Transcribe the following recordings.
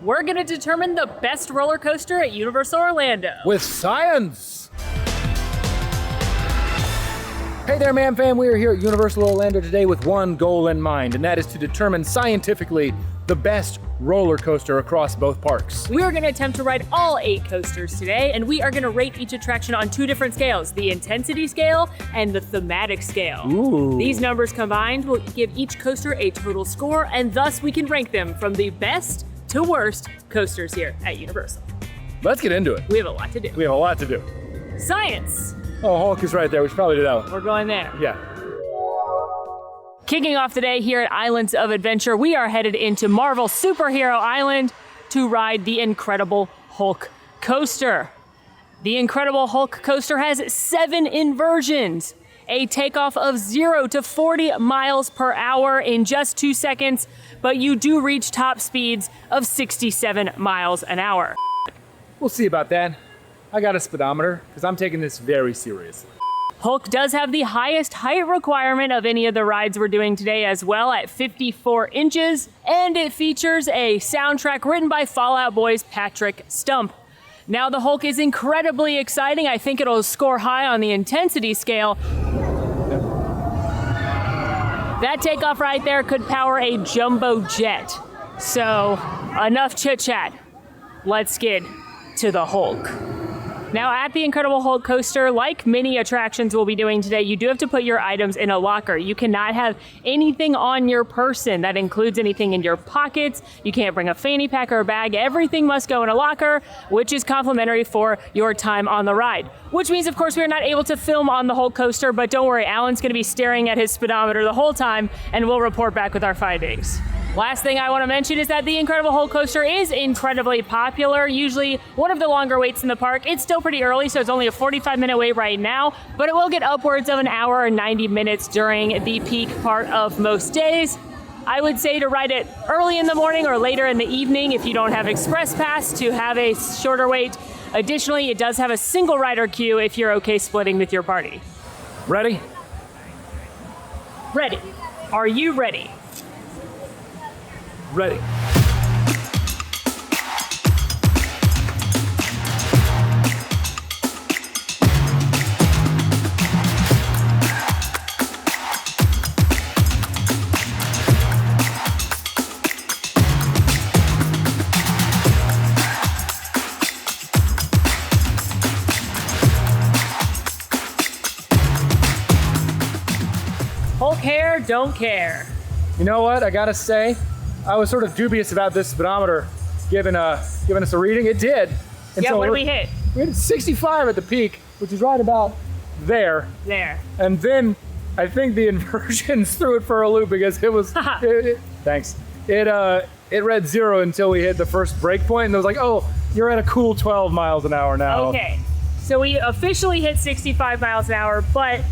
we're gonna determine the best roller coaster at Universal Orlando. With science! Hey there, Man Fam. We are here at Universal Orlando today with one goal in mind, and that is to determine scientifically the best roller coaster across both parks. We are gonna attempt to ride all 8 coasters today, and we are gonna rate each attraction on 2 different scales, the intensity scale and the thematic scale. Ooh. These numbers combined will give each coaster a total score, and thus we can rank them from the best to worst coasters here at Universal. Let's get into it. We have a lot to do. We have a lot to do. Science! Oh, Hulk is right there. We should probably do that one. We're going there. Yeah. Kicking off today here at Islands of Adventure, we are headed into Marvel Superhero Island to ride the Incredible Hulk coaster. The Incredible Hulk coaster has 7 inversions, a takeoff of 0 to 40 miles per hour in just 2 seconds, but you do reach top speeds of 67 miles an hour. We'll see about that. I got a speedometer because I'm taking this very seriously. Hulk does have the highest height requirement of any of the rides we're doing today as well at 54 inches, and it features a soundtrack written by Fall Out Boy's Patrick Stump. Now the Hulk is incredibly exciting. I think it'll score high on the intensity scale. That takeoff right there could power a jumbo jet. So enough chit chat. Let's get to the Hulk. Now at the Incredible Hulk coaster, like many attractions we'll be doing today, you do have to put your items in a locker. You cannot have anything on your person. That includes anything in your pockets. You can't bring a fanny pack or a bag. Everything must go in a locker, which is complimentary for your time on the ride. Which means, of course, we are not able to film on the Hulk coaster, but don't worry, Alan's gonna be staring at his speedometer the whole time, and we'll report back with our findings. Last thing I want to mention is that the Incredible Hulk coaster is incredibly popular, usually one of the longer waits in the park. It's still pretty early, so it's only a 45-minute wait right now, but it will get upwards of an hour or 90 minutes during the peak part of most days. I would say to ride it early in the morning or later in the evening if you don't have Express Pass to have a shorter wait. Additionally, it does have a single rider queue if you're okay splitting with your party. Ready? Ready. Are you ready? Ready. Hulk hair, don't care. You know what? I gotta say, I was sort of dubious about this speedometer giving us a reading. It did. And Yeah, so what did we hit? We hit 65 at the peak, which is right about there. There. And then I think the inversions threw it for a loop because it was. Thanks. It read 0 until we hit the first break point, and it was like, oh, you're at a cool 12 miles an hour now. Okay, so we officially hit 65 miles an hour, but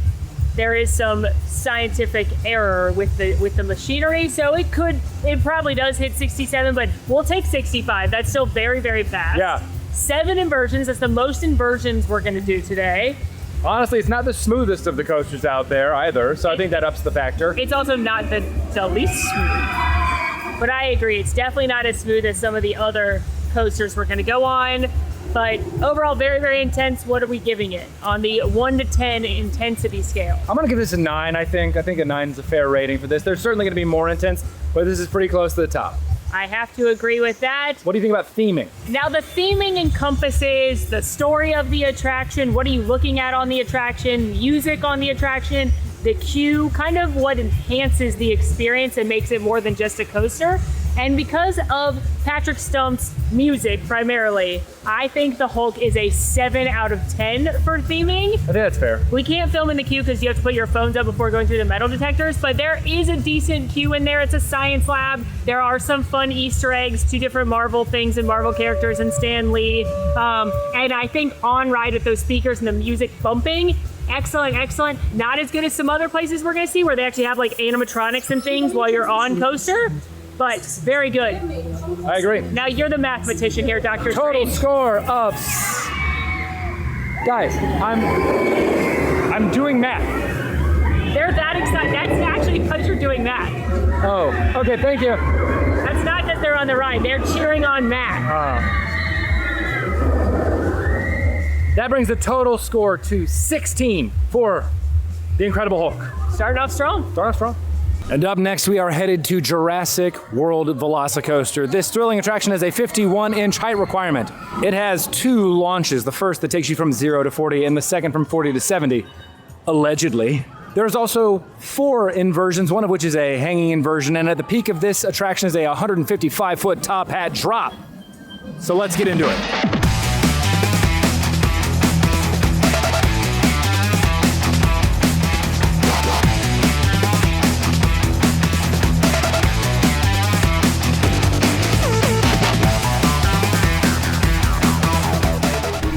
there is some scientific error with the machinery, so it probably does hit 67, but we'll take 65. That's still very, very fast. Yeah. 7 inversions, that's the most inversions we're gonna do today. Honestly, it's not the smoothest of the coasters out there either, so I think that ups the factor. It's also not the least smooth. But I agree, it's definitely not as smooth as some of the other coasters we're gonna go on. But overall, very, very intense. What are we giving it on the 1 to 10 intensity scale? I'm gonna give this a 9, I think. I think a 9 is a fair rating for this. There's certainly gonna be more intense, but this is pretty close to the top. I have to agree with that. What do you think about theming? Now, the theming encompasses the story of the attraction, what are you looking at on the attraction, music on the attraction, the queue, kind of what enhances the experience and makes it more than just a coaster. And because of Patrick Stump's music primarily, I think the Hulk is a 7 out of 10 for theming. I think that's fair. We can't film in the queue because you have to put your phones up before going through the metal detectors, but there is a decent queue in there. It's a science lab. There are some fun Easter eggs, 2 different Marvel things and Marvel characters and Stan Lee. And I think on ride with those speakers and the music bumping, excellent, excellent. Not as good as some other places we're gonna see where they actually have like animatronics and things while you're on coaster, but very good. I agree. Now you're the mathematician here, Dr. Total Strange. score of... Guys, I'm doing math. They're that excited. That's actually because you're doing that. Oh, okay, thank you. That's not because if they're on the ride. They're cheering on Matt. That brings the total score to 16 for the Incredible Hulk. Starting off strong. And up next, we are headed to Jurassic World Velocicoaster. This thrilling attraction has a 51-inch height requirement. It has 2 launches, the first that takes you from 0 to 40 and the second from 40 to 70, allegedly. There's also 4 inversions, one of which is a hanging inversion, and at the peak of this attraction is a 155-foot top hat drop. So let's get into it.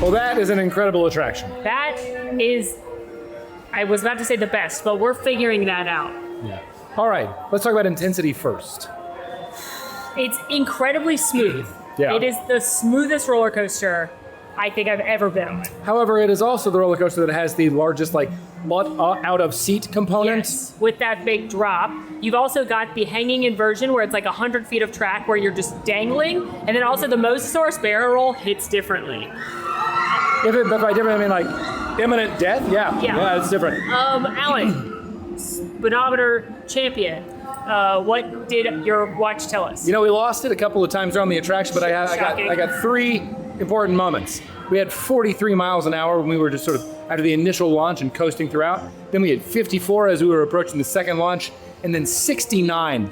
Well, that is an incredible attraction. That is, I was about to say the best, but we're figuring that out. Yeah. All right, let's talk about intensity first. It's incredibly smooth. Yeah. It is the smoothest roller coaster I think I've ever been on. However, it is also the roller coaster that has the largest, out of seat component. Yes, with that big drop. You've also got the hanging inversion where it's like 100 feet of track where you're just dangling. And then also the Mosasaurus barrel roll hits differently. If by different, I mean imminent death? Yeah, it's different. Alan, speedometer champion. What did your watch tell us? We lost it a couple of times around the attraction, but I got 3 important moments. We had 43 miles an hour when we were just sort of after the initial launch and coasting throughout. Then we had 54 as we were approaching the second launch, and then 69.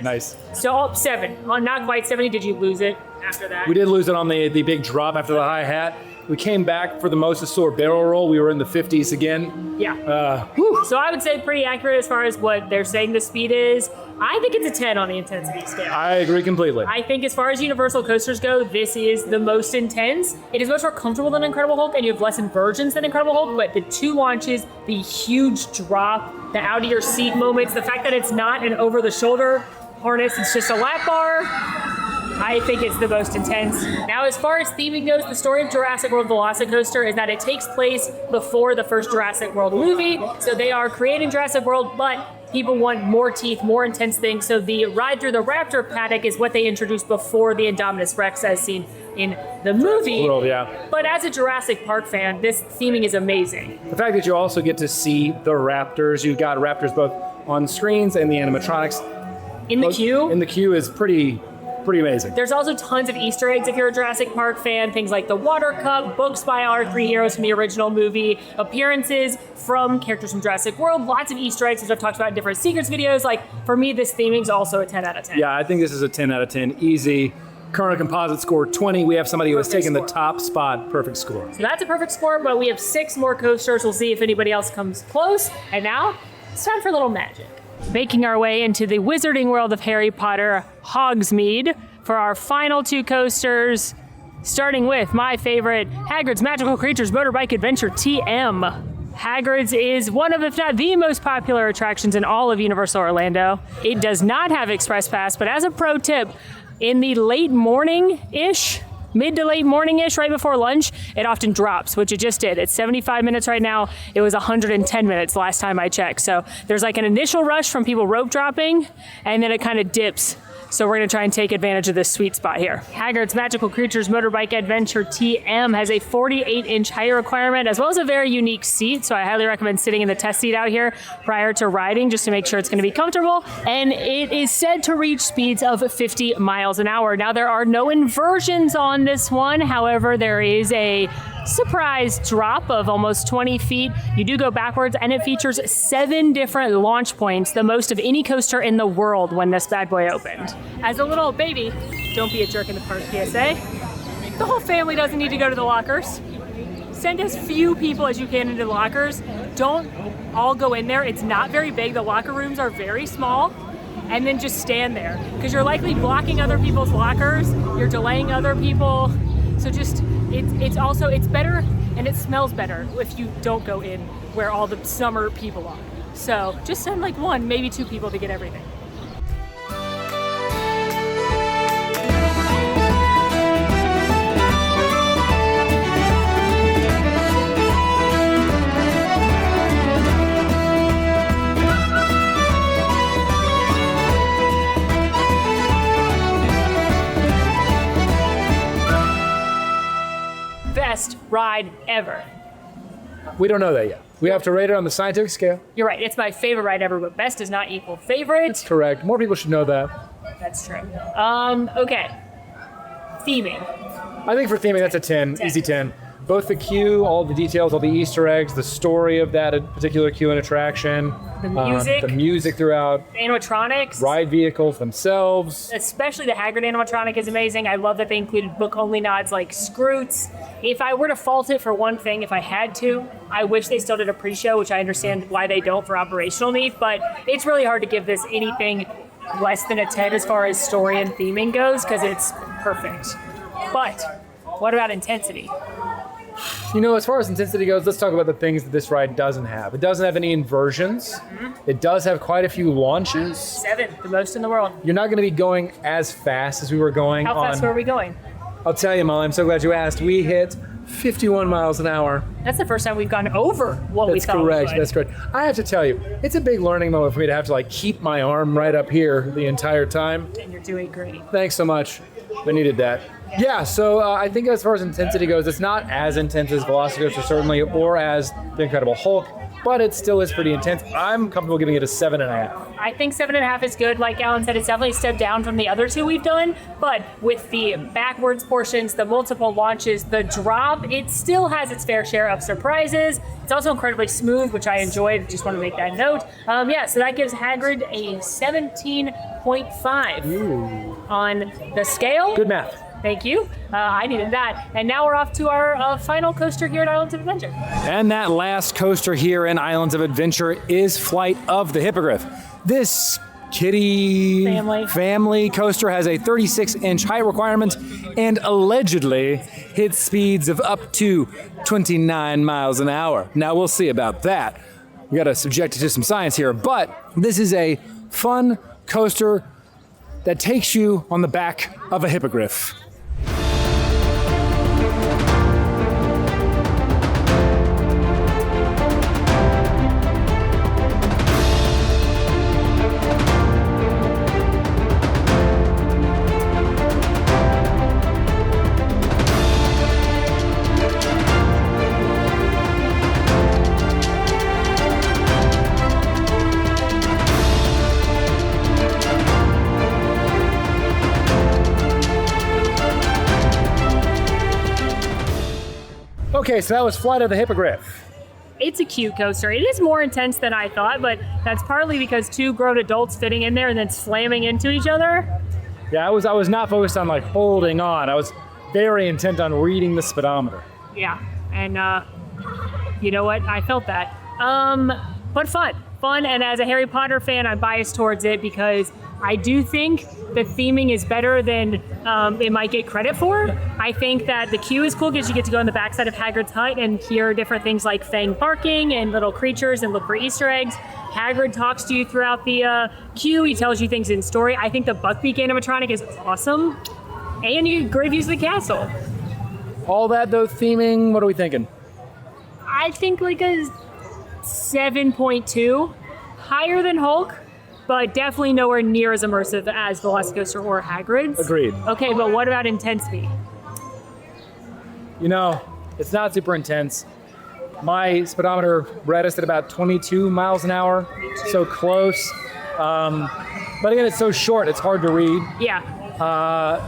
Nice. So up 7. Not quite 70. Did you lose it after that? We did lose it on the big drop after the hi hat. We came back for the Mosasaur barrel roll. We were in the 50s again. Yeah. So I would say pretty accurate as far as what they're saying the speed is. I think it's a 10 on the intensity scale. I agree completely. I think as far as Universal coasters go, this is the most intense. It is much more comfortable than Incredible Hulk, and you have less inversions than Incredible Hulk, but the 2 launches, the huge drop, the out of your seat moments, the fact that it's not an over the shoulder harness, it's just a lap bar. I think it's the most intense. Now, as far as theming goes, the story of Jurassic World Velocicoaster is that it takes place before the first Jurassic World movie. So they are creating Jurassic World, but people want more teeth, more intense things. So the ride through the raptor paddock is what they introduced before the Indominus Rex as seen in the movie. World, yeah. But as a Jurassic Park fan, this theming is amazing. The fact that you also get to see the raptors, you've got raptors both on screens and the animatronics. In the queue? In the queue is pretty amazing. There's also tons of Easter eggs if you're a Jurassic Park fan. Things like the water cup, books by our 3 heroes from the original movie, appearances from characters from Jurassic World, lots of Easter eggs, which I've talked about in different secrets videos. For me, this theming's also a 10 out of 10. Yeah, I think this is a 10 out of 10. Easy. Current composite score 20. We have somebody who has taken the top spot. Perfect score. So that's a perfect score, but we have 6 more coasters. We'll see if anybody else comes close. And now, it's time for a little magic. Making our way into the wizarding world of Harry Potter, Hogsmeade, for our final 2 coasters, starting with my favorite, Hagrid's Magical Creatures Motorbike Adventure TM. Hagrid's is one of, if not the most popular attractions in all of Universal Orlando. It does not have Express Pass, but as a pro tip, in the late morning-ish, mid to late morning-ish, right before lunch, it often drops, which it just did. It's 75 minutes right now. It was 110 minutes last time I checked. So there's an initial rush from people rope dropping, and then it kind of dips. So we're going to try and take advantage of this sweet spot here. Hagrid's Magical Creatures Motorbike Adventure TM has a 48-inch height requirement, as well as a very unique seat. So I highly recommend sitting in the test seat out here prior to riding, just to make sure it's going to be comfortable. And it is said to reach speeds of 50 miles an hour. Now, there are no inversions on this one. However, there is a surprise drop of almost 20 feet. You do go backwards, and it features 7 different launch points, the most of any coaster in the world when this bad boy opened. As a little baby, don't be a jerk in the park PSA. The whole family doesn't need to go to the lockers. Send as few people as you can into the lockers. Don't all go in there. It's not very big. The locker rooms are very small. And then just stand there, because you're likely blocking other people's lockers. You're delaying other people. So just, it's better and it smells better if you don't go in where all the summer people are. So just send 1, maybe 2 people to get everything. best ride ever? We don't know that yet. We have to rate it on the scientific scale. You're right. It's my favorite ride ever, but best does not equal favorite. Correct. More people should know that. That's true. Okay. Theming. I think for theming, that's a 10. Easy 10. Both the queue, all the details, all the Easter eggs, the story of that particular queue and attraction. The music throughout. Animatronics. Ride vehicles themselves. Especially the Hagrid animatronic is amazing. I love that they included book-only nods like Scroots. If I were to fault it for one thing, if I had to, I wish they still did a pre-show, which I understand why they don't for operational needs, but it's really hard to give this anything less than a 10 as far as story and theming goes, because it's perfect. But what about intensity? You know, as far as intensity goes, let's talk about the things that this ride doesn't have. It doesn't have any inversions. Mm-hmm. It does have quite a few launches. 7, the most in the world. You're not going to be going as fast as we were going. How fast were we going? I'll tell you, Molly, I'm so glad you asked. We hit 51 miles an hour. That's the first time we've gone over what we thought we would. That's correct. I have to tell you, it's a big learning moment for me to have to like keep my arm right up here the entire time. And you're doing great. Thanks so much. I needed that. Yeah, so I think as far as intensity goes, it's not as intense as Velocicoaster certainly, or as The Incredible Hulk, but it still is pretty intense. I'm comfortable giving it a 7.5. I think 7.5 is good. Like Alan said, it's definitely a step down from the other two we've done, but with the backwards portions, the multiple launches, the drop, it still has its fair share of surprises. It's also incredibly smooth, which I enjoyed. Just want to make that note. So that gives Hagrid a 17.5 on the scale. Good math. Thank you. I needed that. And now we're off to our final coaster here at Islands of Adventure. And that last coaster here in Islands of Adventure is Flight of the Hippogriff. This kiddie family coaster has a 36-inch height requirement and allegedly hits speeds of up to 29 miles an hour. Now we'll see about that. We got to subject it to some science here, but this is a fun coaster that takes you on the back of a hippogriff. Okay, so that was Flight of the Hippogriff. It's a cute coaster. It is more intense than I thought, but that's partly because two grown adults fitting in there and then slamming into each other. Yeah, I was not focused on like holding on. I was very intent on reading the speedometer. Yeah, and you know what? I felt that. But fun, and as a Harry Potter fan, I'm biased towards it because I do think the theming is better than it might get credit for. I think that the queue is cool because you get to go on the backside of Hagrid's hut and hear different things like Fang barking and little creatures and look for Easter eggs. Hagrid talks to you throughout the queue. He tells you things in story. I think the Buckbeak animatronic is awesome. And you get great views of the castle. All that, though, theming, what are we thinking? I think like a 7.2. Higher than Hulk, but definitely nowhere near as immersive as Velocicoaster or Hagrid's. Agreed. Okay, but what about intensity? You know, it's not super intense. My speedometer read us at about 22 miles an hour, so close. But again, it's so short, it's hard to read. Yeah.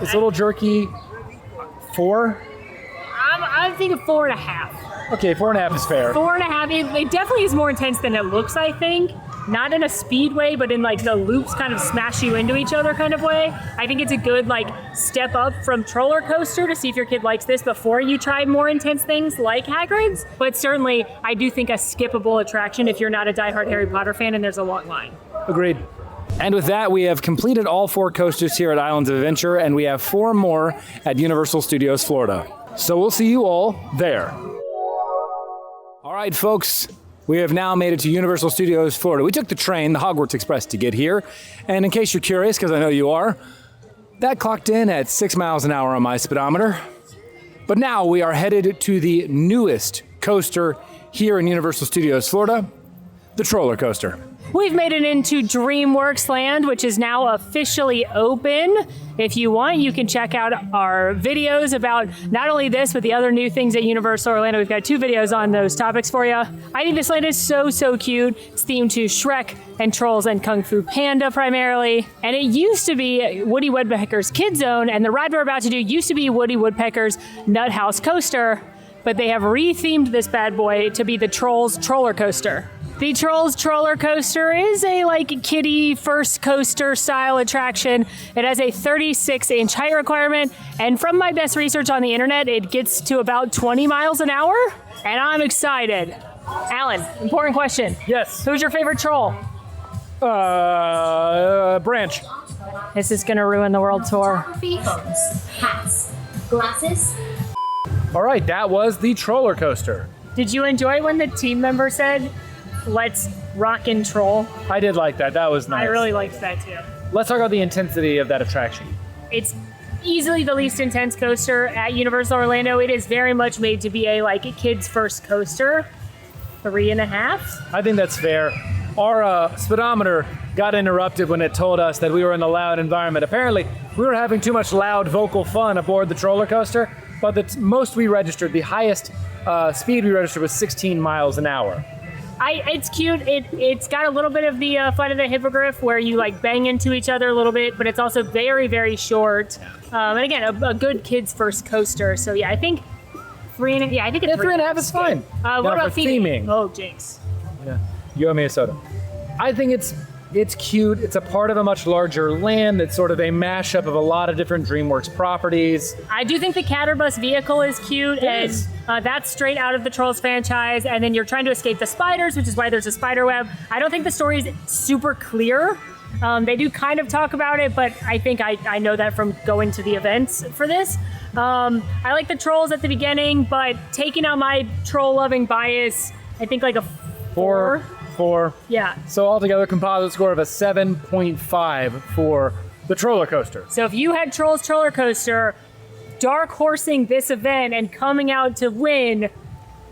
It's a little jerky. 4? I'm thinking 4.5. Okay, 4.5 is fair. 4.5. It definitely is more intense than it looks, I think. Not in a speed way, but in like the loops kind of smash you into each other kind of way. I think it's a good like step up from Troller Coaster to see if your kid likes this before you try more intense things like Hagrid's. But certainly, I do think a skippable attraction if you're not a diehard Harry Potter fan and there's a long line. Agreed. And with that, we have completed all 4 coasters here at Islands of Adventure, and we have 4 more at Universal Studios Florida. So we'll see you all there. All right, folks. We have now made it to Universal Studios Florida. We took the train, the Hogwarts Express, to get here. And in case you're curious, because I know you are, that clocked in at 6 miles an hour on my speedometer. But now we are headed to the newest coaster here in Universal Studios Florida, the Troller Coaster. we've made it into DreamWorks Land, which is now officially open. If you want, you can check out our videos about not only this, but the other new things at Universal Orlando. We've got 2 videos on those topics for you. I think this land is so, so cute. It's themed to Shrek and Trolls and Kung Fu Panda primarily. And it used to be Woody Woodpecker's Kid Zone, and the ride we're about to do used to be Woody Woodpecker's Nut House Coaster, but they have rethemed this bad boy to be the Trolls Troller Coaster. The Trolls Troller Coaster is a kiddie first coaster style attraction. It has a 36-inch height requirement, and from my best research on the internet, it gets to about 20 miles an hour, and I'm excited. Alan, important question. Yes. Who's your favorite troll? Branch. This is gonna ruin the world tour. Phones, hats, glasses. All right, that was the Troller Coaster. Did you enjoy when the team member said, "Let's rock and troll"? I did like that. That was nice. I really liked that too. Let's talk about the intensity of that attraction. It's easily the least intense coaster at Universal Orlando. It is very much made to be a kid's first coaster. 3.5. I think that's fair. Our speedometer got interrupted when it told us that we were in a loud environment. Apparently, we were having too much loud vocal fun aboard the Troller Coaster, but the most we registered, the highest speed we registered was 16 miles an hour. It's cute. It's got a little bit of the Flight of the Hippogriff where you bang into each other a little bit, but it's also very, very short. And again, a good kid's first coaster. So yeah, I think 3.5. Yeah, I think it's 3.5 is fine. What Now about for theming? Oh, jinx. Yeah, you owe me a soda. I think it's cute. It's a part of a much larger land that's sort of a mashup of a lot of different DreamWorks properties. I do think the Catterbus vehicle is cute, and that's straight out of the Trolls franchise. And then you're trying to escape the spiders, which is why there's a spider web. I don't think the story is super clear. They do kind of talk about it, but I think I know that from going to the events for this. I like the trolls at the beginning, but taking out my troll-loving bias, I think a 4. 4. Yeah. So altogether, composite score of a 7.5 for the Troller Coaster. So if you had Trolls Troller Coaster, dark horsing this event and coming out to win,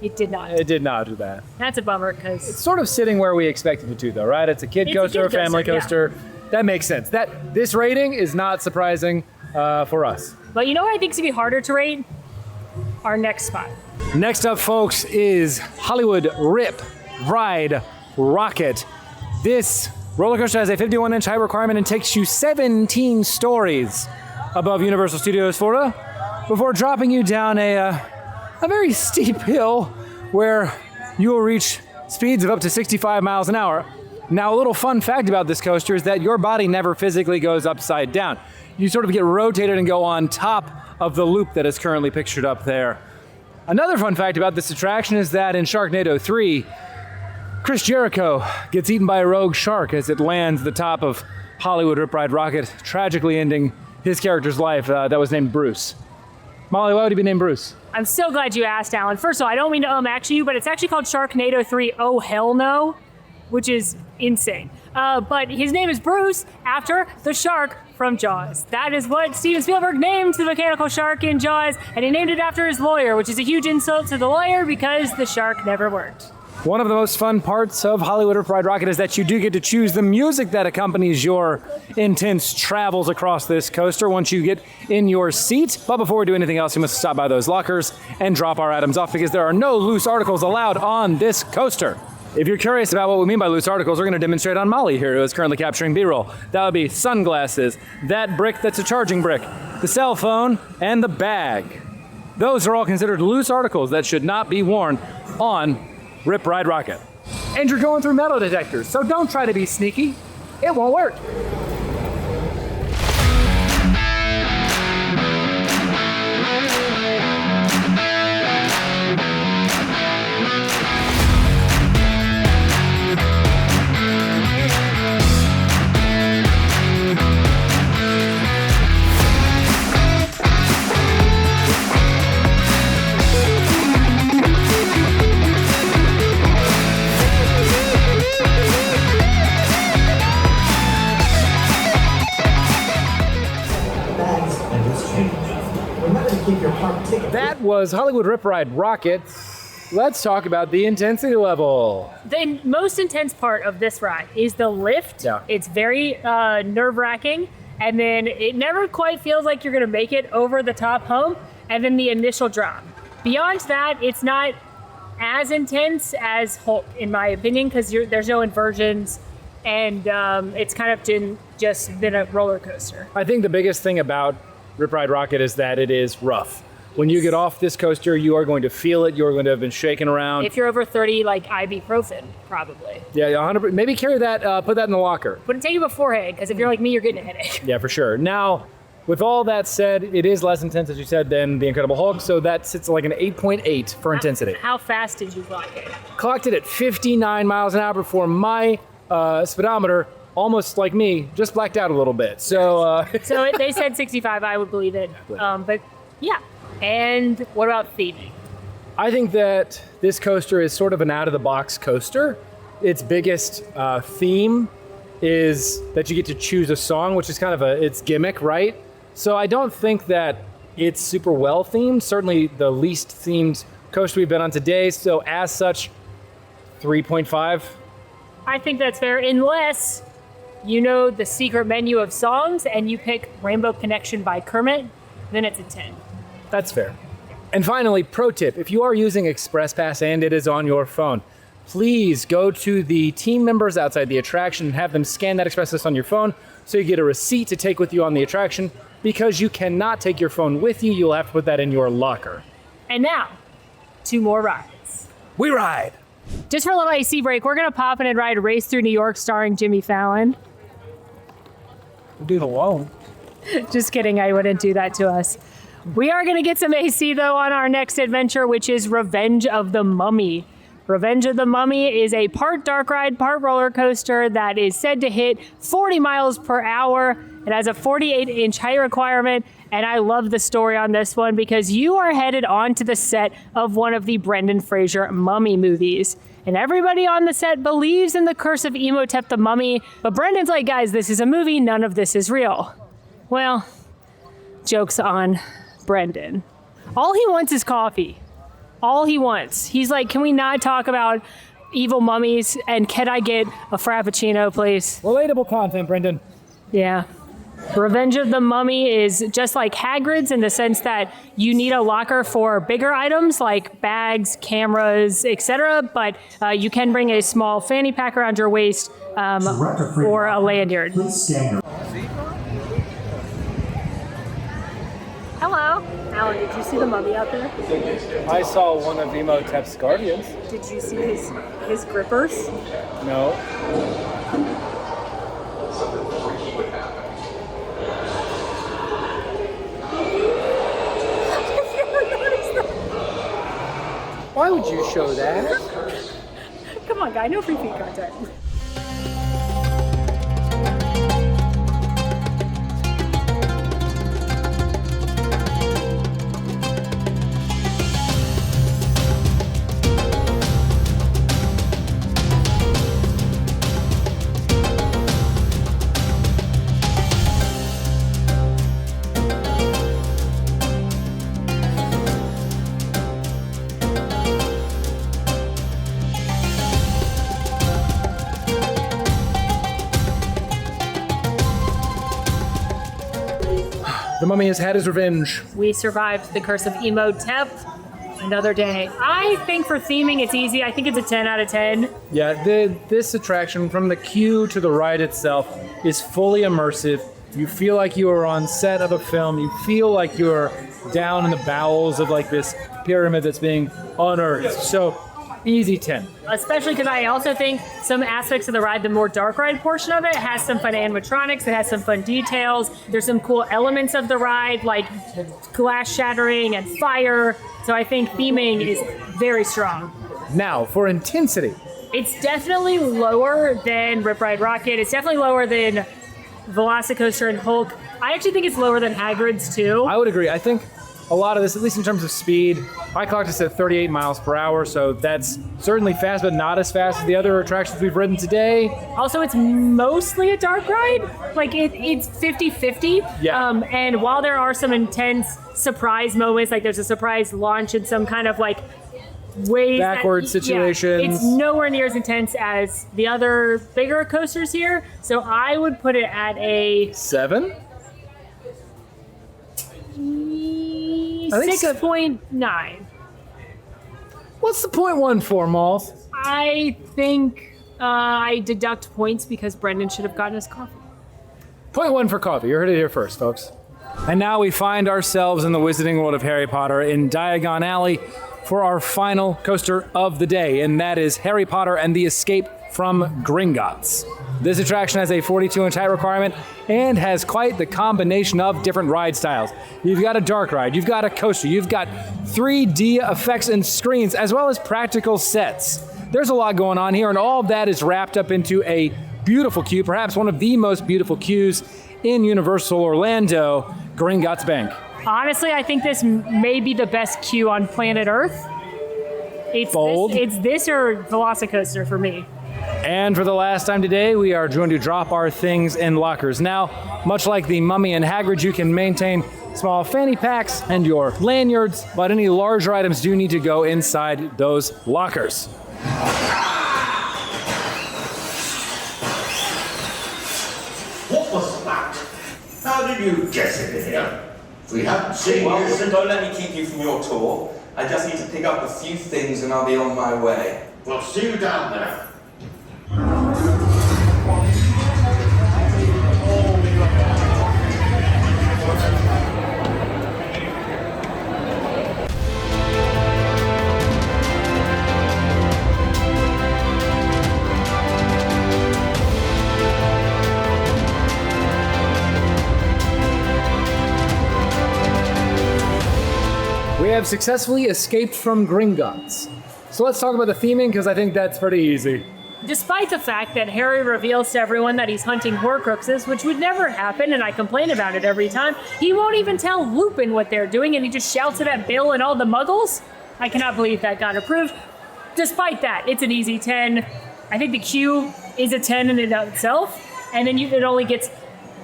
it did not. It did not do that. That's a bummer because It's sort of sitting where we expected it to, though, right? It's a kid coaster, a family coaster. That makes sense. This rating is not surprising for us. But you know what I think is going to be harder to rate? Our next spot. Next up, folks, is Hollywood Rip Ride Rocket. This roller coaster has a 51-inch height requirement and takes you 17 stories above Universal Studios Florida before dropping you down a very steep hill where you will reach speeds of up to 65 miles an hour. Now, a little fun fact about this coaster is that your body never physically goes upside down. You sort of get rotated and go on top of the loop that is currently pictured up there. Another fun fact about this attraction is that in Sharknado 3, Chris Jericho gets eaten by a rogue shark as it lands at the top of Hollywood Rip Ride Rocket, tragically ending his character's life that was named Bruce. Molly, why would he be named Bruce? I'm so glad you asked, Alan. First of all, I don't mean to actually you, but it's actually called Sharknado 3 Oh Hell No, which is insane. But his name is Bruce after the shark from Jaws. That is what Steven Spielberg named the mechanical shark in Jaws, and he named it after his lawyer, which is a huge insult to the lawyer because the shark never worked. One of the most fun parts of Hollywood Rip Ride Rocket is that you do get to choose the music that accompanies your intense travels across this coaster once you get in your seat. But before we do anything else, we must stop by those lockers and drop our items off because there are no loose articles allowed on this coaster. If you're curious about what we mean by loose articles, we're going to demonstrate on Molly here, who is currently capturing B-roll. That would be sunglasses, that brick that's a charging brick, the cell phone, and the bag. Those are all considered loose articles that should not be worn on Rip Ride Rocket. And you're going through metal detectors, so don't try to be sneaky. It won't work. That was Hollywood Rip Ride Rocket. let's talk about the intensity level. The most intense part of this ride is the lift. Yeah. It's very nerve-wracking, and then it never quite feels like you're gonna make it over the top hump, and then the initial drop. Beyond that, it's not as intense as Hulk, in my opinion, because there's no inversions, and it's kind of just been a roller coaster. I think the biggest thing about Rip Ride Rocket is that it is rough. When you get off this coaster, you are going to feel it. You're going to have been shaken around. If you're over 30, like ibuprofen, probably. Yeah, 100%. Maybe carry that, put that in the locker. Wouldn't take it beforehand, because if you're like me, you're getting a headache. Yeah, for sure. Now, with all that said, it is less intense, as you said, than the Incredible Hulk, so that sits like an 8.8 for intensity. How fast did you clock it? Clocked it at 59 miles an hour before my speedometer, almost like me, just blacked out a little bit. So, So they said 65, I would believe it. But yeah. And what about theming? I think that this coaster is sort of an out-of-the-box coaster. Its biggest theme is that you get to choose a song, which is kind of its gimmick, right? So I don't think that it's super well themed. Certainly the least themed coaster we've been on today. So as such, 3.5. I think that's fair, unless you know the secret menu of songs and you pick Rainbow Connection by Kermit, then it's a 10. That's fair. And finally, pro tip, if you are using Express Pass and it is on your phone, please go to the team members outside the attraction and have them scan that Express Pass on your phone so you get a receipt to take with you on the attraction, because you cannot take your phone with you. You'll have to put that in your locker. And now, 2 more rides. We ride. Just for a little AC break, we're going to pop in and ride Race Through New York starring Jimmy Fallon. Do the alone. Just kidding, I wouldn't do that to us. We are going to get some AC, though, on our next adventure, which is Revenge of the Mummy. Revenge of the Mummy is a part dark ride, part roller coaster that is said to hit 40 miles per hour. It has a 48-inch height requirement, and I love the story on this one because you are headed onto the set of one of the Brendan Fraser Mummy movies. And everybody on the set believes in the curse of Imhotep the Mummy, but Brendan's like, guys, this is a movie, none of this is real. Well, joke's on Brendan. All he wants is coffee. All he wants. He's like, can we not talk about evil mummies, and can I get a Frappuccino, please? Relatable content, Brendan. Yeah. Revenge of the Mummy is just like Hagrid's in the sense that you need a locker for bigger items like bags, cameras, etc. But you can bring a small fanny pack around your waist or a lanyard. Hello. Alan, did you see the mummy out there? I saw one of Imhotep's guardians. Did you see his grippers? No. Why would you show that? Come on, guy, no free feet content. The mummy has had his revenge. We survived the curse of Imhotep. Another day. I think for theming, it's easy. I think it's a 10 out of 10. Yeah, this attraction, from the queue to the ride itself, is fully immersive. You feel like you are on set of a film. You feel like you're down in the bowels of like this pyramid that's being unearthed. So, easy 10. Especially because I also think some aspects of the ride, the more dark ride portion of it, has some fun animatronics. It has some fun details. There's some cool elements of the ride, like glass shattering and fire. So I think theming is very strong. Now, for intensity. It's definitely lower than Rip Ride Rocket. It's definitely lower than Velocicoaster and Hulk. I actually think it's lower than Hagrid's too. I would agree. I think a lot of this, at least in terms of speed, I clocked us at 38 miles per hour, so that's certainly fast, but not as fast as the other attractions we've ridden today. Also, it's mostly a dark ride. Like, it's 50-50. Yeah. And while there are some intense surprise moments, like there's a surprise launch and some kind of like ways backward that, situations. Yeah, it's nowhere near as intense as the other bigger coasters here. So I would put it at a 7? I think 6.9. What's the point 1 for, Malls? I think I deduct points because Brendan should have gotten us coffee. Point 1 for coffee. You heard it here first, folks. And now we find ourselves in the Wizarding World of Harry Potter in Diagon Alley for our final coaster of the day, and that is Harry Potter and the Escape from Gringotts. This attraction has a 42-inch height requirement and has quite the combination of different ride styles. You've got a dark ride, you've got a coaster, you've got 3D effects and screens, as well as practical sets. There's a lot going on here, and all of that is wrapped up into a beautiful queue, perhaps one of the most beautiful queues in Universal Orlando, Gringotts Bank. Honestly, I think this may be the best queue on planet Earth. Bold. It's this or Velocicoaster for me. And for the last time today, we are going to drop our things in lockers. Now, much like the Mummy and Hagrid, you can maintain small fanny packs and your lanyards, but any larger items do need to go inside those lockers. What was that? How did you guess it here? We haven't seen you Well, since... don't let me keep you from your tour. I just need to pick up a few things and I'll be on my way. We'll see you down there. We have successfully escaped from Gringotts. So let's talk about the theming, because I think that's pretty easy. Despite the fact that Harry reveals to everyone that he's hunting Horcruxes, which would never happen, and I complain about it every time, he won't even tell Lupin what they're doing, and he just shouts it at Bill and all the muggles? I cannot believe that got approved. Despite that, it's an easy 10. I think the queue is a 10 in and of itself, and then it only gets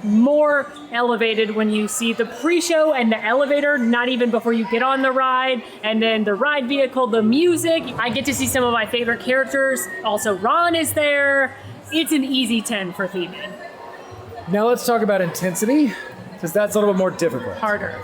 more elevated when you see the pre-show and the elevator, not even before you get on the ride, and then the ride vehicle, the music. I get to see some of my favorite characters. Also, Ron is there. It's an easy 10 for theming. Now let's talk about intensity, because that's a little bit more difficult. Harder.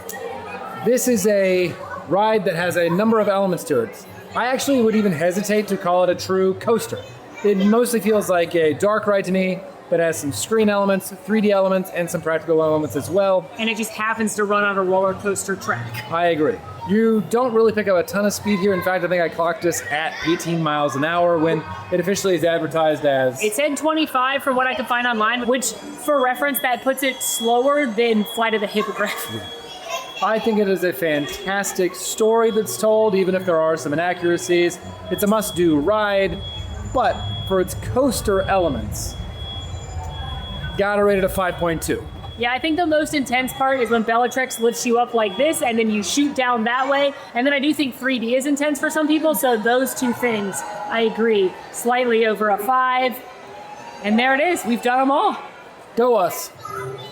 This is a ride that has a number of elements to it. I actually would even hesitate to call it a true coaster. It mostly feels like a dark ride to me, but has some screen elements, 3D elements, and some practical elements as well. And it just happens to run on a roller coaster track. I agree. You don't really pick up a ton of speed here. In fact, I think I clocked this at 18 miles an hour when it officially is advertised as... It said 25 from what I could find online, which, for reference, that puts it slower than Flight of the Hippogriff. I think it is a fantastic story that's told, even if there are some inaccuracies. It's a must-do ride, but for its coaster elements, gotta rate it a 5.2. Yeah, I think the most intense part is when Bellatrix lifts you up like this and then you shoot down that way. And then I do think 3D is intense for some people, so those two things, I agree, slightly over a 5. And there it is, we've done them all. Go us.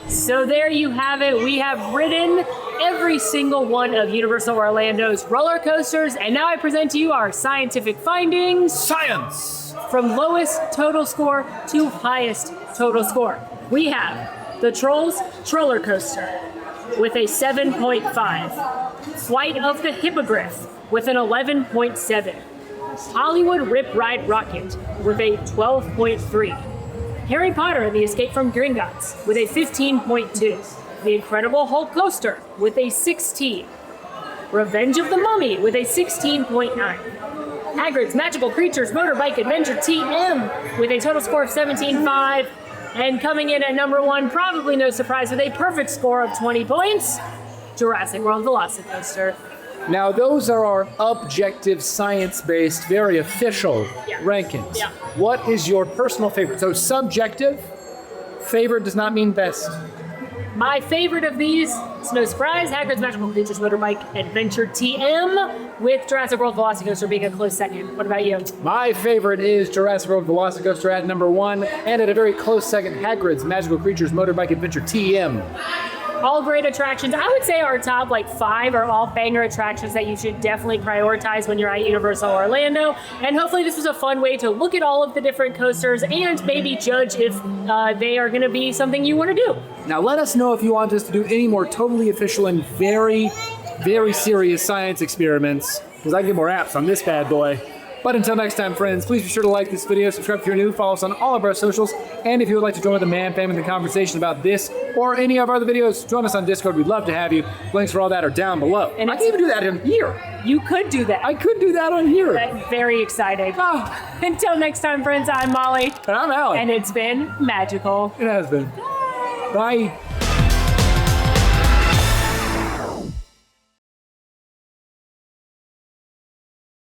So there you have it. We have ridden every single one of Universal Orlando's roller coasters, and now I present to you our scientific findings. Science! From lowest total score to highest total score. We have the Trolls Troller Coaster with a 7.5. Flight of the Hippogriff with an 11.7. Hollywood Rip Ride Rocket with a 12.3. Harry Potter and the Escape from Gringotts with a 15.2. The Incredible Hulk Coaster with a 16. Revenge of the Mummy with a 16.9. Hagrid's Magical Creatures Motorbike Adventure TM with a total score of 17.5. And coming in at number 1, probably no surprise, with a perfect score of 20 points, Jurassic World Velocicoaster. Now, those are our objective, science-based, very official rankings. Yeah. What is your personal favorite? So subjective, favorite does not mean best. My favorite of these, it's no surprise, Hagrid's Magical Creatures Motorbike Adventure TM, with Jurassic World Velocicoaster being a close second. What about you? My favorite is Jurassic World Velocicoaster at number 1, and at a very close second, Hagrid's Magical Creatures Motorbike Adventure TM. All great attractions. I would say our top like 5 are all banger attractions that you should definitely prioritize when you're at Universal Orlando. And hopefully this was a fun way to look at all of the different coasters and maybe judge if they are going to be something you want to do. Now let us know if you want us to do any more totally official and very, very serious science experiments, because I can get more apps on this bad boy. But until next time, friends, please be sure to like this video, subscribe if you're new, follow us on all of our socials, and if you would like to join the Man Fam in the conversation about this or any of our other videos, join us on Discord. We'd love to have you. Links for all that are down below. And I can even do that in here. You could do that. I could do that on here. I'm very excited. Oh. Until next time, friends, I'm Molly. And I'm Alan. And it's been magical. It has been. Bye.